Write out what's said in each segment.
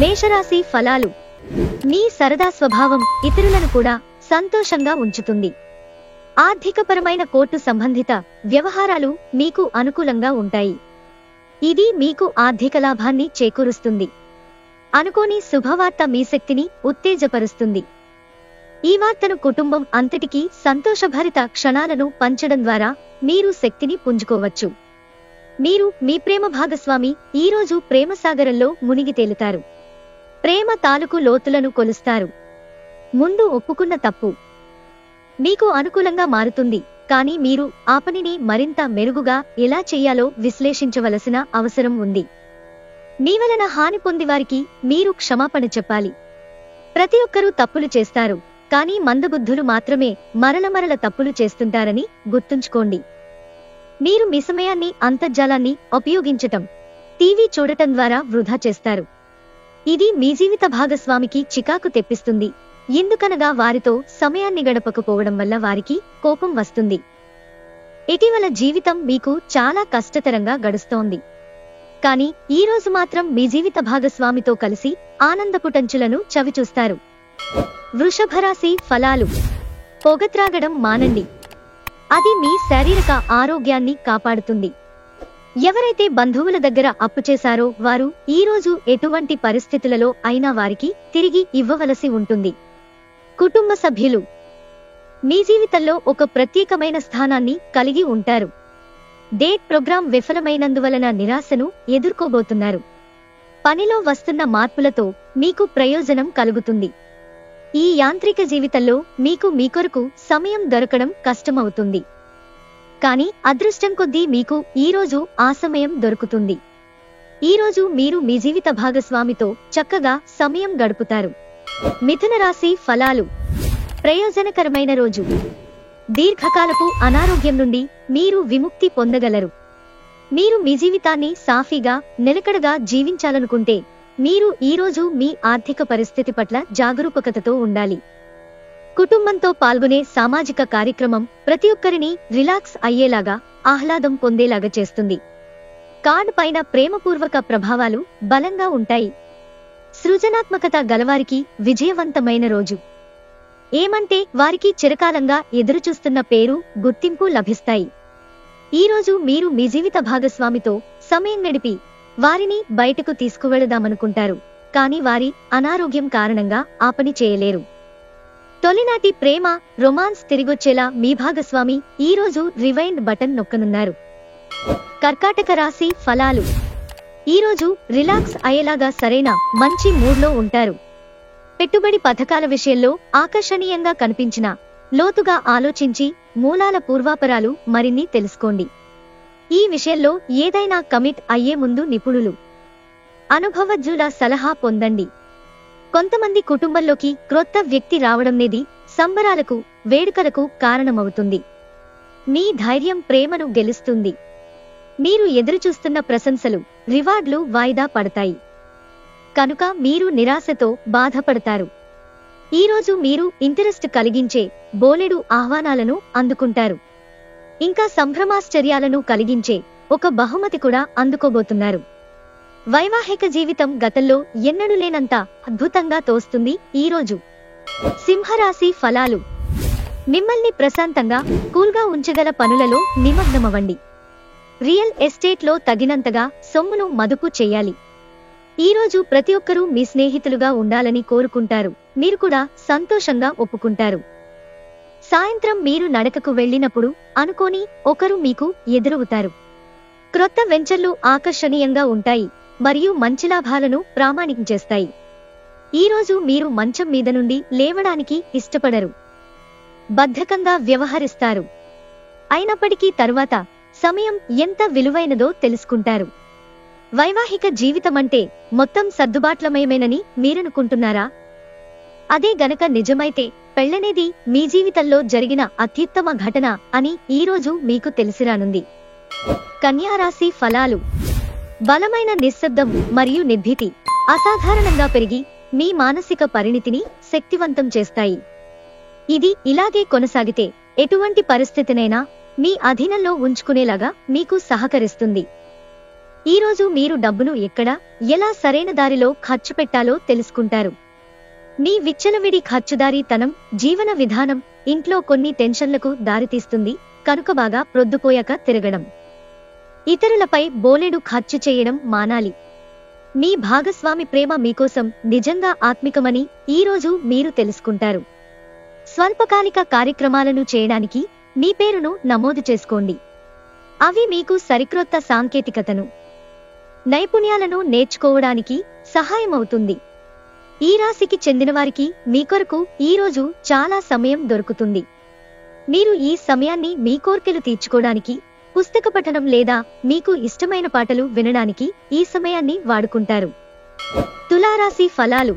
మేషరాశి ఫలాలు. మీ సరదా స్వభావం ఇతరులను కూడా సంతోషంగా ఉంచుతుంది. ఆర్థికపరమైన కోర్టు సంబంధిత వ్యవహారాలు మీకు అనుకూలంగా ఉంటాయి. ఇది మీకు ఆర్థిక లాభాన్ని చేకూరుస్తుంది. అనుకోని శుభవార్త మీ శక్తిని ఉత్తేజపరుస్తుంది. ఈ వార్తను కుటుంబం అంతటికీ సంతోషభరిత క్షణాలను పంచడం ద్వారా మీరు శక్తిని పుంజుకోవచ్చు. మీరు మీ ప్రేమ భాగస్వామి ఈరోజు ప్రేమసాగరంలో మునిగి తేలుతారు. ప్రేమ తాలూకు లోతులను కొలుస్తారు. ముందు ఒప్పుకున్న తప్పు మీకు అనుకూలంగా మారుతుంది, కానీ మీరు ఆ పనిని మరింత మెరుగుగా ఎలా చెయ్యాలో విశ్లేషించవలసిన అవసరం ఉంది. మీ వలన హాని పొందివారికి మీరు క్షమాపణ చెప్పాలి. ప్రతి ఒక్కరూ తప్పులు చేస్తారు, కానీ మందబుద్ధులు మాత్రమే మరల తప్పులు చేస్తుంటారని గుర్తుంచుకోండి. మీరు మీ సమయాన్ని అంతర్జాలాన్ని ఉపయోగించటం, టీవీ చూడటం ద్వారా వృధా చేస్తారు. ఇది మీ జీవిత భాగస్వామికి చికాకు తెప్పిస్తుంది. ఎందుకనగా వారితో సమయాన్ని గడపకపోవడం వల్ల వారికి కోపం వస్తుంది. ఇటీవల జీవితం మీకు చాలా కష్టతరంగా గడుస్తోంది, కానీ ఈ రోజు మాత్రం మీ జీవిత భాగస్వామితో కలిసి ఆనందపుటంచులను చవిచూస్తారు. వృషభరాశి ఫలాలు. పొగ త్రాగడం మానండి. అది మీ శారీరక ఆరోగ్యాన్ని కాపాడుతుంది. ఎవరైతే బంధువుల దగ్గర అప్పు చేశారో వారు ఈ రోజు ఎటువంటి పరిస్థితులలో అయినా వారికి తిరిగి ఇవ్వవలసి ఉంటుంది. కుటుంబ సభ్యులు మీ జీవితంలో ఒక ప్రత్యేకమైన స్థానాన్ని కలిగి ఉంటారు. డేట్ ప్రోగ్రాం విఫలమైనందువలన నిరాశను ఎదుర్కోబోతున్నారు. పనిలో వస్తున్న మార్పులతో మీకు ప్రయోజనం కలుగుతుంది. ఈ యాంత్రిక జీవితంలో మీకు మీ కొరకు సమయం దొరకడం కష్టమవుతుంది, కానీ అదృష్టం కొద్దీ మీకు ఈరోజు ఆ సమయం దొరుకుతుంది. ఈరోజు మీరు మీ జీవిత భాగస్వామితో చక్కగా సమయం గడుపుతారు. మిథున రాశి ఫలాలు. ప్రయోజనకరమైన రోజు. దీర్ఘకాలపు అనారోగ్యం నుండి మీరు విముక్తి పొందగలరు. మీరు మీ జీవితాన్ని సాఫీగా నిలకడగా జీవించాలనుకుంటే మీరు ఈరోజు మీ ఆర్థిక పరిస్థితి పట్ల జాగరూకతతో ఉండాలి. కుటుంబంతో పాల్గొనే సామాజిక కార్యక్రమం ప్రతి ఒక్కరిని రిలాక్స్ అయ్యేలాగా, ఆహ్లాదం పొందేలాగా చేస్తుంది. కార్డు పైన ప్రేమపూర్వక ప్రభావాలు బలంగా ఉంటాయి. సృజనాత్మకత గలవారికి విజయవంతమైన రోజు. ఏమంటే వారికి చిరకాలంగా ఎదురుచూస్తున్న పేరు, గుర్తింపు లభిస్తాయి. ఈరోజు మీరు మీ జీవిత భాగస్వామితో సమయం గడిపి వారిని బయటకు తీసుకువెళదామనుకుంటారు, కానీ వారి అనారోగ్యం కారణంగా ఆ పని చేయలేరు. తొలినాటి ప్రేమ, రొమాన్స్ తిరిగొచ్చేలా మీ భాగస్వామి ఈరోజు రివైండ్ బటన్ నొక్కనున్నారు. కర్కాటక రాశి ఫలాలు. ఈరోజు రిలాక్స్ అయ్యేలాగా సరైన మంచి మూడ్లో ఉంటారు. పెట్టుబడి పథకాల విషయంలో ఆకర్షణీయంగా కనిపించిన లోతుగా ఆలోచించి మూలాల పూర్వాపరాలు మరిన్ని తెలుసుకోండి. ఈ విషయంలో ఏదైనా కమిట్ అయ్యే ముందు నిపుణులు, అనుభవజ్ఞుల సలహా పొందండి. కొంతమంది కుటుంబంలోకి క్రొత్త వ్యక్తి రావడంనేది సంబరాలకు, వేడుకలకు కారణమవుతుంది. మీ ధైర్యం ప్రేమను గెలుస్తుంది. మీరు ఎదురుచూస్తున్న ప్రశంసలు, రివార్డులు వాయిదా పడతాయి, కనుక మీరు నిరాశతో బాధపడతారు. ఈరోజు మీరు ఇంట్రెస్ట్ కలిగించే బోలెడు ఆహ్వానాలను అందుకుంటారు. ఇంకా సంభ్రమాశ్చర్యాలను కలిగించే ఒక బహుమతి కూడా అందుకోబోతున్నారు. వైవాహిక జీవితం గతంలో ఎన్నడూ లేనంత అద్భుతంగా తోస్తుంది ఈరోజు. సింహరాశి ఫలాలు. మిమ్మల్ని ప్రశాంతంగా, కూల్గా ఉంచగల పనులలో నిమగ్నమవ్వండి. రియల్ ఎస్టేట్లో తగినంతగా సొమ్మును మదుపు చేయాలి. ఈరోజు ప్రతి ఒక్కరూ మీ స్నేహితులుగా ఉండాలని కోరుకుంటారు. మీరు కూడా సంతోషంగా ఒప్పుకుంటారు. సాయంత్రం మీరు నడకకు వెళ్ళినప్పుడు అనుకోని ఒకరు మీకు ఎదురవుతారు. క్రొత్త వెంచర్లు ఆకర్షణీయంగా ఉంటాయి మరియు మంచి లాభాలను ప్రామాణికం చేస్తాయి. ఈరోజు మీరు మంచం మీద నుండి లేవడానికి ఇష్టపడరు. బద్ధకంగా వ్యవహరిస్తారు. అయినప్పటికీ తరువాత సమయం ఎంత విలువైనదో తెలుసుకుంటారు. వైవాహిక జీవితమంటే మొత్తం సర్దుబాట్లమయమేనని మీరనుకుంటున్నారా? అదే గనక నిజమైతే పెళ్లనేది మీ జీవితంలో జరిగిన అత్యుత్తమ ఘటన అని ఈరోజు మీకు తెలిసిరానుంది. కన్యారాశి ఫలాలు. బలమైన నిశ్శబ్దం మరియు నిర్భీతి అసాధారణంగా పెరిగి మీ మానసిక పరిణితిని శక్తివంతం చేస్తాయి. ఇది ఇలాగే కొనసాగితే ఎటువంటి పరిస్థితినైనా మీ అధీనంలో ఉంచుకునేలాగా మీకు సహకరిస్తుంది. ఈరోజు మీరు డబ్బును ఎక్కడ, ఎలా సరైన దారిలో ఖర్చు పెట్టాలో తెలుసుకుంటారు. మీ విచ్చలవిడి ఖర్చుదారీతనం, జీవన విధానం ఇంట్లో కొన్ని టెన్షన్లకు దారితీస్తుంది కనుక బాగా ప్రొద్దుపోయాక తిరగడం, ఇతరులపై బోలెడు ఖర్చు చేయడం మానాలి. మీ భాగస్వామి ప్రేమ మీకోసం నిజంగా ఆత్మికమని ఈరోజు మీరు తెలుసుకుంటారు. స్వల్పకాలిక కార్యక్రమాలను చేయడానికి మీ పేరును నమోదు చేసుకోండి. అవి మీకు సరిక్రొత్త సాంకేతికతను, నైపుణ్యాలను నేర్చుకోవడానికి సహాయమవుతుంది. ఈ రాశికి చెందినవారికి మీ కొరకు ఈరోజు చాలా సమయం దొరుకుతుంది. మీరు ఈ సమయాన్ని మీ కోర్కెలు తీర్చుకోవడానికి, పుస్తక పఠనం లేదా మీకు ఇష్టమైన పాటలు వినడానికి ఈ సమయాన్ని వాడుకుంటారు. తులారాశి ఫలాలు.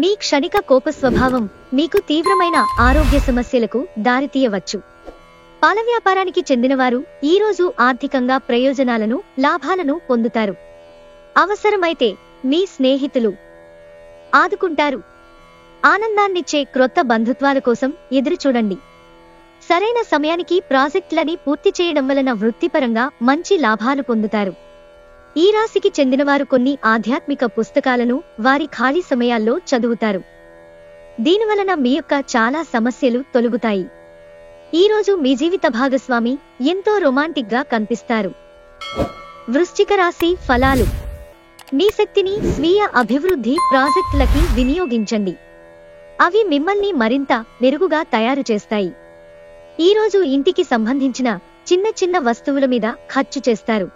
మీ క్షణిక కోప స్వభావం మీకు తీవ్రమైన ఆరోగ్య సమస్యలకు దారితీయవచ్చు. పాల వ్యాపారానికి చెందినవారు ఈరోజు ఆర్థికంగా ప్రయోజనాలను, లాభాలను పొందుతారు. అవసరమైతే మీ స్నేహితులు ఆదుకుంటారు. ఆనందాన్నిచ్చే క్రొత్త బంధుత్వాల కోసం ఎదురుచూడండి. సరైన సమయానికి ప్రాజెక్టులని పూర్తి చేయడం వలన వృత్తిపరంగా మంచి లాభాలు పొందుతారు. ఈ రాశికి చెందినవారు కొన్ని ఆధ్యాత్మిక పుస్తకాలను వారి ఖాళీ సమయాల్లో చదువుతారు. దీనివలన మీ యొక్క చాలా సమస్యలు తొలగుతాయి. ఈరోజు మీ జీవిత భాగస్వామి ఎంతో రొమాంటిక్ గా కనిపిస్తారు. వృశ్చిక రాశి ఫలాలు. మీ శక్తిని స్వీయ అభివృద్ధి ప్రాజెక్టులకి వినియోగించండి. అవి మిమ్మల్ని మరింత మెరుగుగా తయారు చేస్తాయి. ఈరోజు ఇంటికి సంబంధించిన చిన్న చిన్న వస్తువుల మీద ఖర్చు చేస్తారు.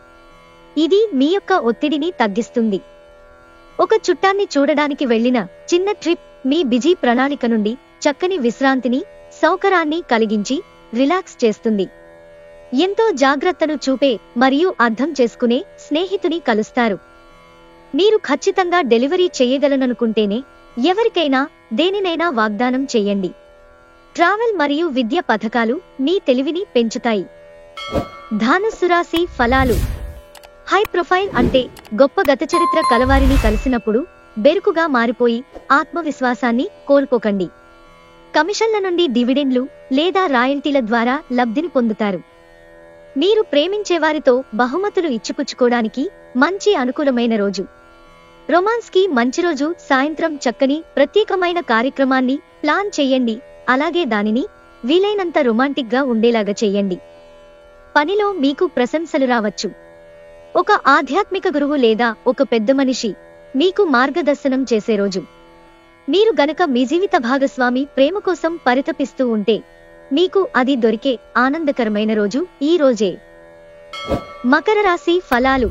ఇది మీ యొక్క ఒత్తిడిని తగ్గిస్తుంది. ఒక చుట్టాన్ని చూడడానికి వెళ్లిన చిన్న ట్రిప్ మీ బిజీ ప్రణాళిక నుండి చక్కని విశ్రాంతిని, సౌకర్యాన్ని కలిగించి రిలాక్స్ చేస్తుంది. ఎంతో జాగ్రత్తను చూపే మరియు అర్థం చేసుకునే స్నేహితుని కలుస్తారు. మీరు ఖచ్చితంగా డెలివరీ చేయగలననుకుంటేనే ఎవరికైనా దేనినైనా వాగ్దానం చేయండి. ట్రావెల్ మరియు విద్య పథకాలు మీ తెలివిని పెంచుతాయి. ధనుస్సు రాశి ఫలాలు. హై ప్రొఫైల్ అంటే గొప్ప గతచరిత్ర కలవారిని కలిసినప్పుడు బెరుకుగా మారిపోయి ఆత్మవిశ్వాసాన్ని కోల్పోకండి. కమిషన్ల నుండి డివిడెండ్లు లేదా రాయల్టీల ద్వారా లబ్ధిని పొందుతారు. మీరు ప్రేమించేవారితో బహుమతులు ఇచ్చిపుచ్చుకోవడానికి మంచి అనుకూలమైన రోజు. రొమాన్స్ కి మంచి రోజు. సాయంత్రం చక్కని ప్రత్యేకమైన కార్యక్రమాన్ని ప్లాన్ చేయండి. అలాగే దానిని వీలైనంత రొమాంటిక్ గా ఉండేలాగా చేయండి. పనిలో మీకు ప్రశంసలు రావచ్చు. ఒక ఆధ్యాత్మిక గురువు లేదా ఒక పెద్ద మనిషి మీకు మార్గదర్శనం చేసే రోజు. మీరు గనక మీ జీవిత భాగస్వామి ప్రేమ కోసం పరితపిస్తూ ఉంటే మీకు అది దొరికే ఆనందకరమైన రోజు ఈ రోజే. మకర రాశి ఫలాలు.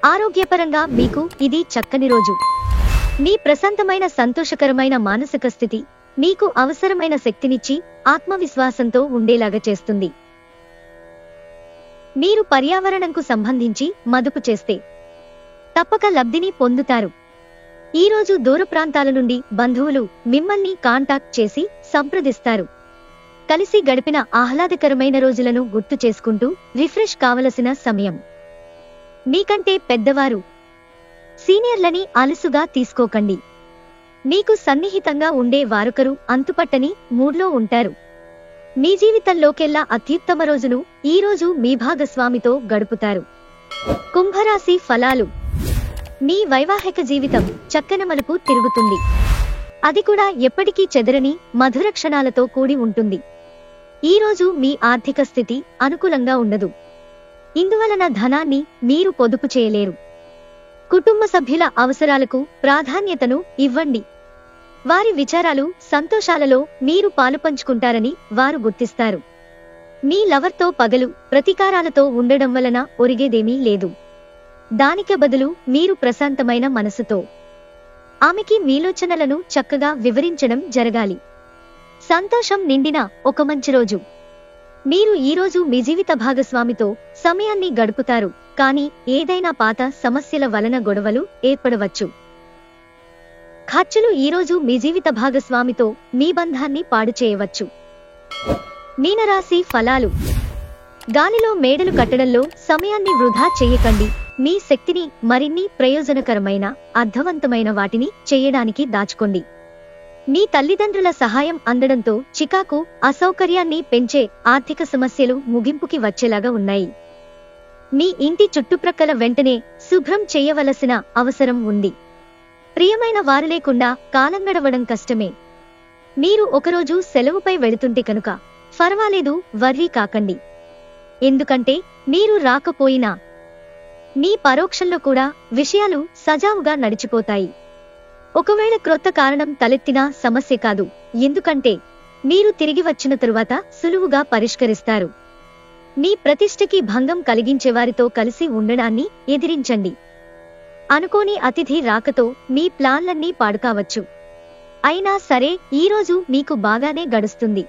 ఆరోగ్యపరంగా మీకు ఇది చక్కని రోజు. మీ ప్రశాంతమైన, సంతోషకరమైన మానసిక స్థితి మీకు అవసరమైన శక్తినిచ్చి ఆత్మవిశ్వాసంతో ఉండేలాగా చేస్తుంది. మీరు పర్యావరణంకు సంబంధించి మదుపు చేస్తే తప్పక లబ్ధిని పొందుతారు. ఈరోజు దూర ప్రాంతాల నుండి బంధువులు మిమ్మల్ని కాంటాక్ట్ చేసి సంప్రదిస్తారు. కలిసి గడిపిన ఆహ్లాదకరమైన రోజులను గుర్తు చేసుకుంటూ రిఫ్రెష్ కావలసిన సమయం. మీకంటే పెద్దవారు, సీనియర్లని అలుసుగా తీసుకోకండి. మీకు సన్నిహితంగా ఉండే వారొకరు అంతుపట్టని మూడ్లో ఉంటారు. మీ జీవితంలోకెల్లా అత్యుత్తమ రోజును ఈరోజు మీ భాగస్వామితో గడుపుతారు. కుంభరాశి ఫలాలు. మీ వైవాహిక జీవితం చక్కని మలుపు తిరుగుతుంది. అది కూడా ఎప్పటికీ చెదరని మధుర క్షణాలతో కూడి ఉంటుంది. ఈరోజు మీ ఆర్థిక స్థితి అనుకూలంగా ఉండదు. ఇందువలన ధనాన్ని మీరు పొదుపు చేయలేరు. కుటుంబ సభ్యుల అవసరాలకు ప్రాధాన్యతను ఇవ్వండి. వారి విచారాలు, సంతోషాలలో మీరు పాలుపంచుకుంటారని వారు గుర్తిస్తారు. మీ లవర్తో పగలు ప్రతీకారాలతో ఉండడం వలన ఒరిగేదేమీ లేదు. దానికి బదులు మీరు ప్రశాంతమైన మనసుతో ఆమెకి మీలోచనలను చక్కగా వివరించడం జరగాలి. సంతోషం నిండిన ఒక మంచి రోజు. మీరు ఈరోజు మీ జీవిత భాగస్వామితో సమయాన్ని గడుపుతారు. కానీ ఏదైనా పాత సమస్యల వలన గొడవలు ఏర్పడవచ్చు. ఖర్చులు ఈరోజు మీ జీవిత భాగస్వామితో మీ బంధాన్ని పాడు చేయవచ్చు. మీనరాశి ఫలాలు. గాలిలో మేడలు కట్టడంలో సమయాన్ని వృధా చేయకండి. మీ శక్తిని మరిన్ని ప్రయోజనకరమైన, అర్థవంతమైన వాటిని చేయడానికి దాచుకోండి. మీ తల్లిదండ్రుల సహాయం అందడంతో చికాకు, అసౌకర్యాన్ని పెంచే ఆర్థిక సమస్యలు ముగింపుకి వచ్చేలాగా ఉన్నాయి. మీ ఇంటి చుట్టుప్రక్కల వెంటనే శుభ్రం చేయవలసిన అవసరం ఉంది. ప్రియమైన వారు లేకుండా కాలం గడవడం కష్టమే. మీరు ఒకరోజు సెలవుపై వెళుతుంటే కనుక పర్వాలేదు, వర్రీ కాకండి. ఎందుకంటే మీరు రాకపోయినా మీ పరోక్షంలో కూడా విషయాలు సజావుగా నడిచిపోతాయి. ఒకవేళ క్రొత్త కారణం తలెత్తినా సమస్య కాదు, ఎందుకంటే మీరు తిరిగి వచ్చిన తరువాత సులువుగా పరిష్కరిస్తారు. మీ ప్రతిష్టకి భంగం కలిగించేవారితో కలిసి ఉండడాన్ని ఎదిరించండి. అనుకోని అతిథి రాకతో మీ ప్లాన్లన్నీ పాడుకావచ్చు. అయినా సరే ఈరోజు మీకు బాగానే గడుస్తుంది.